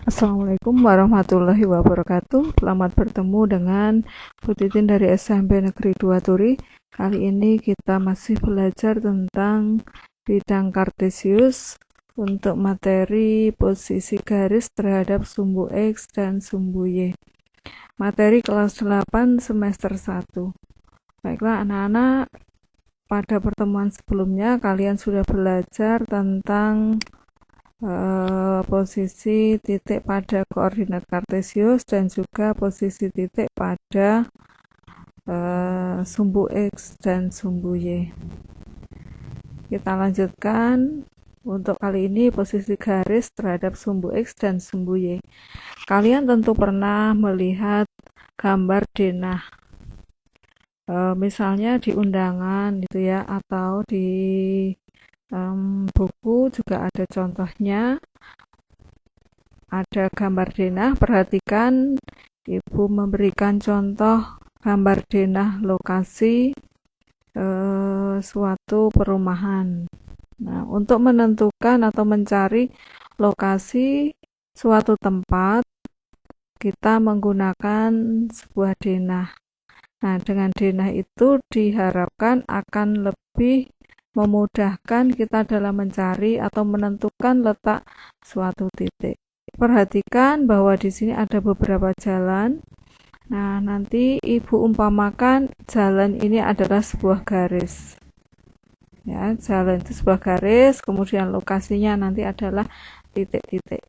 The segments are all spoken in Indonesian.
Assalamualaikum warahmatullahi wabarakatuh. Selamat bertemu dengan Bu Titin dari SMP Negeri 2 Turi. Kali ini kita masih belajar tentang bidang kartesius untuk materi posisi garis terhadap sumbu X dan sumbu Y. Materi kelas 8 semester 1. Baiklah anak-anak, pada pertemuan sebelumnya kalian sudah belajar tentang posisi titik pada koordinat kartesius dan juga posisi titik pada sumbu X dan sumbu Y. Kita lanjutkan. Untuk kali ini posisi garis terhadap sumbu X dan sumbu Y. Kalian tentu pernah melihat gambar denah, misalnya di undangan gitu ya, atau di buku juga ada contohnya. Ada gambar denah. Perhatikan, Ibu memberikan contoh gambar denah lokasi suatu perumahan. Nah, untuk menentukan atau mencari lokasi suatu tempat, kita menggunakan sebuah denah. Nah, dengan denah itu diharapkan akan lebih memudahkan kita dalam mencari atau menentukan letak suatu titik. Perhatikan bahwa di sini ada beberapa jalan. Nah, nanti Ibu umpamakan jalan ini adalah sebuah garis. Ya, jalan itu sebuah garis, kemudian lokasinya nanti adalah titik-titik.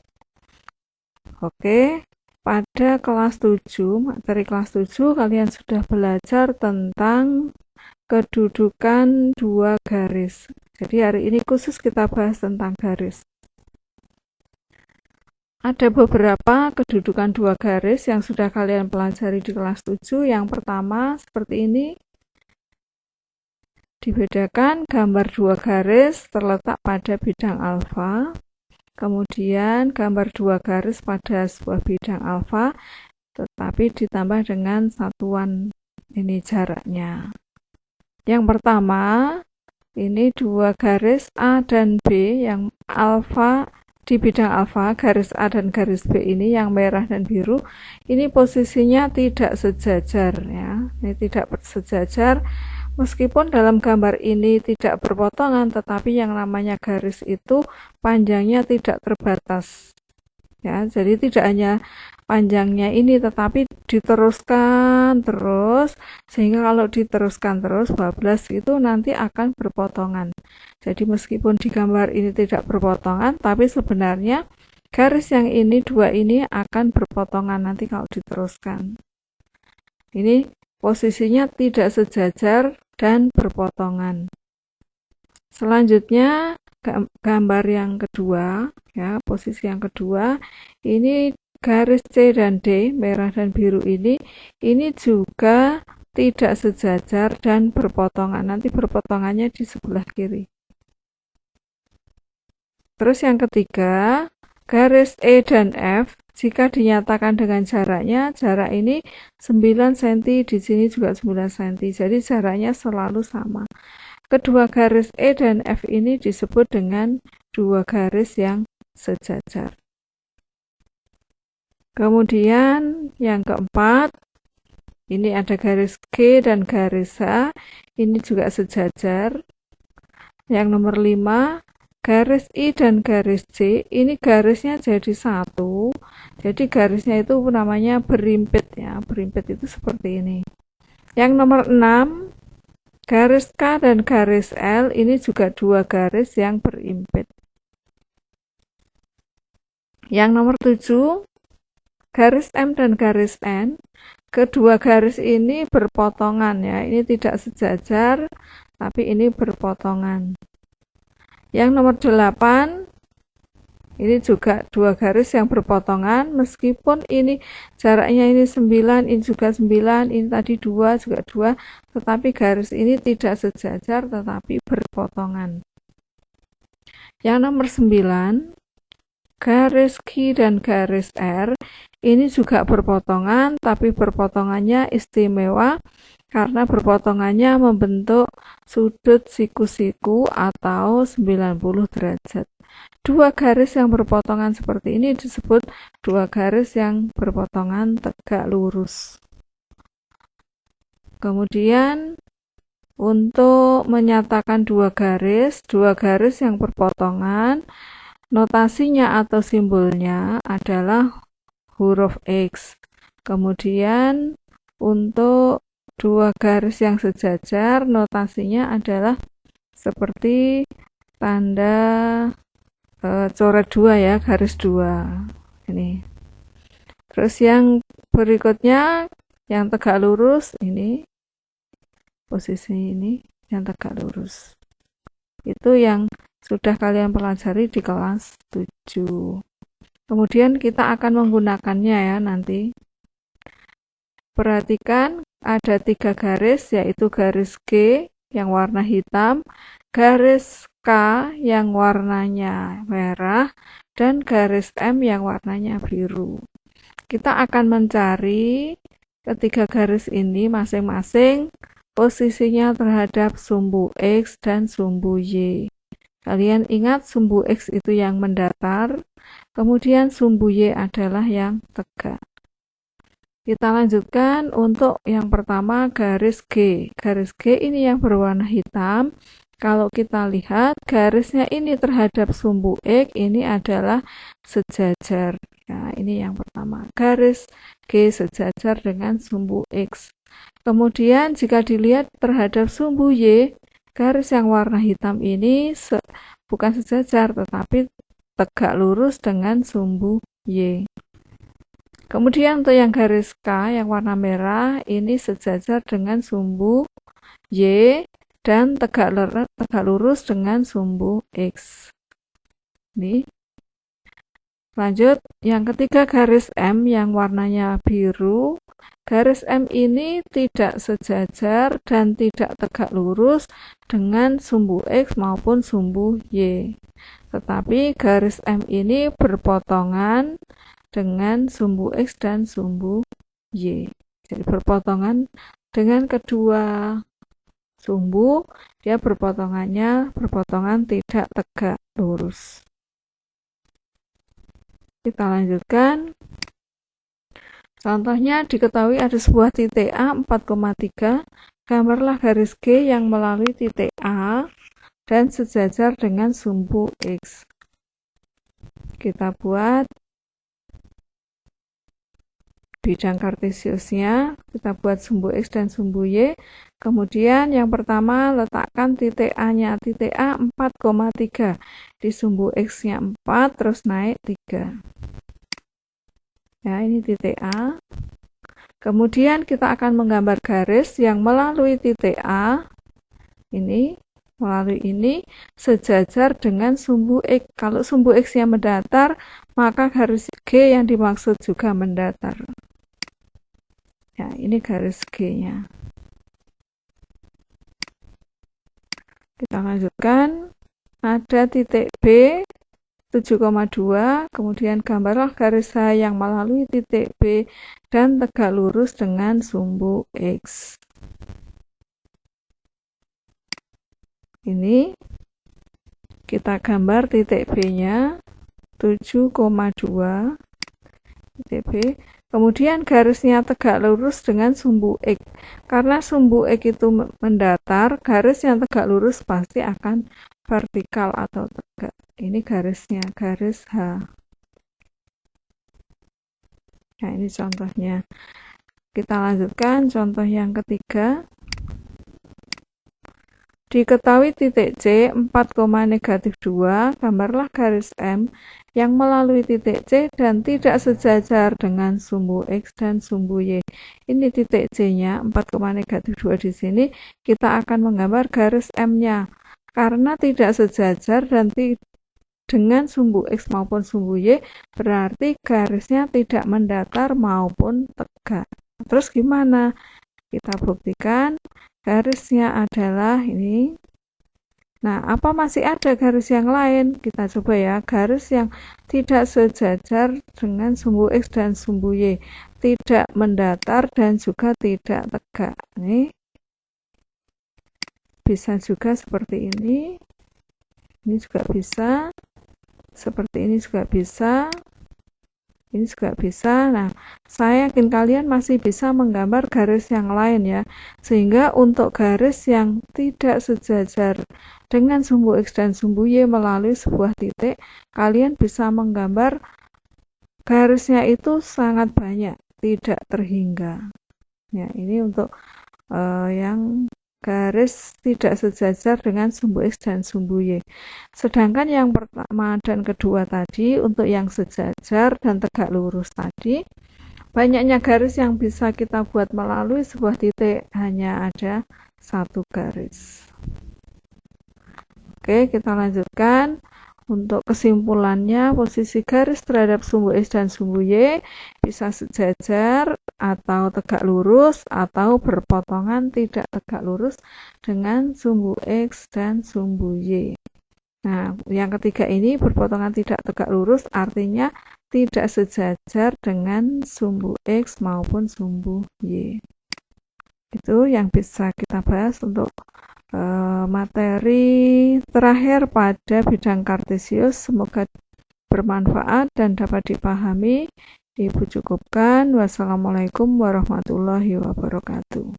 Oke, pada kelas 7, materi kelas 7 kalian sudah belajar tentang kedudukan dua garis. Jadi hari ini khusus kita bahas tentang garis. Ada beberapa kedudukan dua garis yang sudah kalian pelajari di kelas 7. Yang pertama seperti ini. Dibedakan, gambar dua garis terletak pada bidang alfa. Kemudian gambar dua garis pada sebuah bidang alfa, tetapi ditambah dengan satuan ini jaraknya. Yang pertama, ini dua garis A dan B yang alfa. Di bidang alfa, garis A dan garis B ini yang merah dan biru, ini posisinya tidak sejajar ya. Ini tidak sejajar, meskipun dalam gambar ini tidak berpotongan, tetapi yang namanya garis itu panjangnya tidak terbatas. Ya, jadi tidak hanya panjangnya ini, tetapi diteruskan terus, sehingga kalau diteruskan terus bablas itu nanti akan berpotongan. Jadi meskipun di gambar ini tidak berpotongan, tapi sebenarnya garis yang ini dua ini akan berpotongan nanti kalau diteruskan. Ini posisinya tidak sejajar dan berpotongan. Selanjutnya gambar yang kedua ya, posisi yang kedua, ini garis C dan D merah dan biru ini juga tidak sejajar dan berpotongan. Nanti berpotongannya di sebelah kiri. Terus yang ketiga, garis E dan F jika dinyatakan dengan jaraknya, jarak ini 9 cm, di sini juga 9 cm. Jadi jaraknya selalu sama. Kedua garis E dan F ini disebut dengan dua garis yang sejajar. Kemudian yang keempat, ini ada garis G dan garis H, ini juga sejajar. Yang nomor 5, garis I dan garis C, ini garisnya jadi satu. Jadi garisnya itu namanya berimpit ya. Berimpit itu seperti ini. Yang nomor 6, garis K dan garis L, ini juga dua garis yang berimpit. Yang nomor 7, garis M dan garis N, kedua garis ini berpotongan ya. Ini tidak sejajar, tapi ini berpotongan. Yang nomor 8, ini juga dua garis yang berpotongan, meskipun ini jaraknya ini 9, ini juga 9, ini tadi 2, juga 2, tetapi garis ini tidak sejajar, tetapi berpotongan. Yang nomor 9, garis Q dan garis R, ini juga berpotongan, tapi berpotongannya istimewa, karena berpotongannya membentuk sudut siku-siku atau 90 derajat. Dua garis yang berpotongan seperti ini disebut dua garis yang berpotongan tegak lurus. Kemudian untuk menyatakan dua garis yang berpotongan, notasinya atau simbolnya adalah huruf X. Kemudian untuk dua garis yang sejajar, notasinya adalah seperti tanda coret dua ya, garis dua ini. Terus yang berikutnya yang tegak lurus, ini posisi ini yang tegak lurus, itu yang sudah kalian pelajari di kelas 7. Kemudian kita akan menggunakannya ya nanti. Perhatikan ada 3 garis, yaitu garis G yang warna hitam, garis K yang warnanya merah, dan garis M yang warnanya biru. Kita akan mencari ketiga garis ini masing-masing posisinya terhadap sumbu X dan sumbu Y. Kalian ingat sumbu X itu yang mendatar, kemudian sumbu Y adalah yang tegak. Kita lanjutkan untuk yang pertama garis G. Garis G ini yang berwarna hitam. Kalau kita lihat garisnya ini terhadap sumbu X ini adalah sejajar. Nah, ini yang pertama. Garis G sejajar dengan sumbu X. Kemudian jika dilihat terhadap sumbu Y, garis yang warna hitam ini bukan sejajar tetapi tegak lurus dengan sumbu Y. Kemudian untuk yang garis K yang warna merah ini sejajar dengan sumbu Y dan tegak lurus dengan sumbu X. Ini. Lanjut, yang ketiga garis M yang warnanya biru. Garis M ini tidak sejajar dan tidak tegak lurus dengan sumbu X maupun sumbu Y. Tetapi garis M ini berpotongan dengan sumbu X dan sumbu Y. Jadi berpotongan dengan kedua sumbu, dia berpotongan tidak tegak lurus. Kita lanjutkan. Contohnya diketahui ada sebuah titik A 4,3. Gambarlah garis G yang melalui titik A dan sejajar dengan sumbu X. Kita buat bidang kartesiusnya, kita buat sumbu X dan sumbu Y. Kemudian yang pertama letakkan titik A-nya, titik A 4,3. Di sumbu X-nya 4, terus naik 3. Ya, ini titik A. Kemudian kita akan menggambar garis yang melalui titik A. Ini, melalui ini, sejajar dengan sumbu X. Kalau sumbu X-nya mendatar, maka garis G yang dimaksud juga mendatar. Ya, ini garis G-nya. Kita lanjutkan. Ada titik B 7,2. Kemudian gambarlah garis H yang melalui titik B dan tegak lurus dengan sumbu X. Ini kita gambar titik B-nya 7,2. Titik B. Kemudian garisnya tegak lurus dengan sumbu X. Karena sumbu X itu mendatar, garis yang tegak lurus pasti akan vertikal atau tegak. Ini garisnya, garis H. Nah, ini contohnya. Kita lanjutkan contoh yang ketiga. Diketahui titik C 4,-2, gambarlah garis M yang melalui titik C dan tidak sejajar dengan sumbu X dan sumbu Y. Ini titik C-nya 4,-2 di sini. Kita akan menggambar garis M-nya. Karena tidak sejajar dan dengan sumbu X maupun sumbu Y, berarti garisnya tidak mendatar maupun tegak. Terus gimana? Kita buktikan. Garisnya adalah ini. Nah, apa masih ada garis yang lain? Kita coba ya, garis yang tidak sejajar dengan sumbu X dan sumbu Y, tidak mendatar dan juga tidak tegak. Nih, bisa juga seperti ini juga bisa. seperti ini juga bisa, ini juga bisa. Nah, saya yakin kalian masih bisa menggambar garis yang lain ya, sehingga untuk garis yang tidak sejajar dengan sumbu X dan sumbu Y melalui sebuah titik, kalian bisa menggambar garisnya itu sangat banyak, tidak terhingga ya. Ini untuk yang garis tidak sejajar dengan sumbu X dan sumbu Y. Sedangkan yang pertama dan kedua tadi, untuk yang sejajar dan tegak lurus tadi, banyaknya garis yang bisa kita buat melalui sebuah titik hanya ada satu garis. Oke, kita lanjutkan. Untuk kesimpulannya, posisi garis terhadap sumbu X dan sumbu Y bisa sejajar atau tegak lurus atau berpotongan tidak tegak lurus dengan sumbu X dan sumbu Y. Nah, yang ketiga ini berpotongan tidak tegak lurus artinya tidak sejajar dengan sumbu X maupun sumbu Y. Itu yang bisa kita bahas untuk materi terakhir pada bidang kartesius. Semoga bermanfaat dan dapat dipahami. Ibu cukupkan. Wassalamualaikum warahmatullahi wabarakatuh.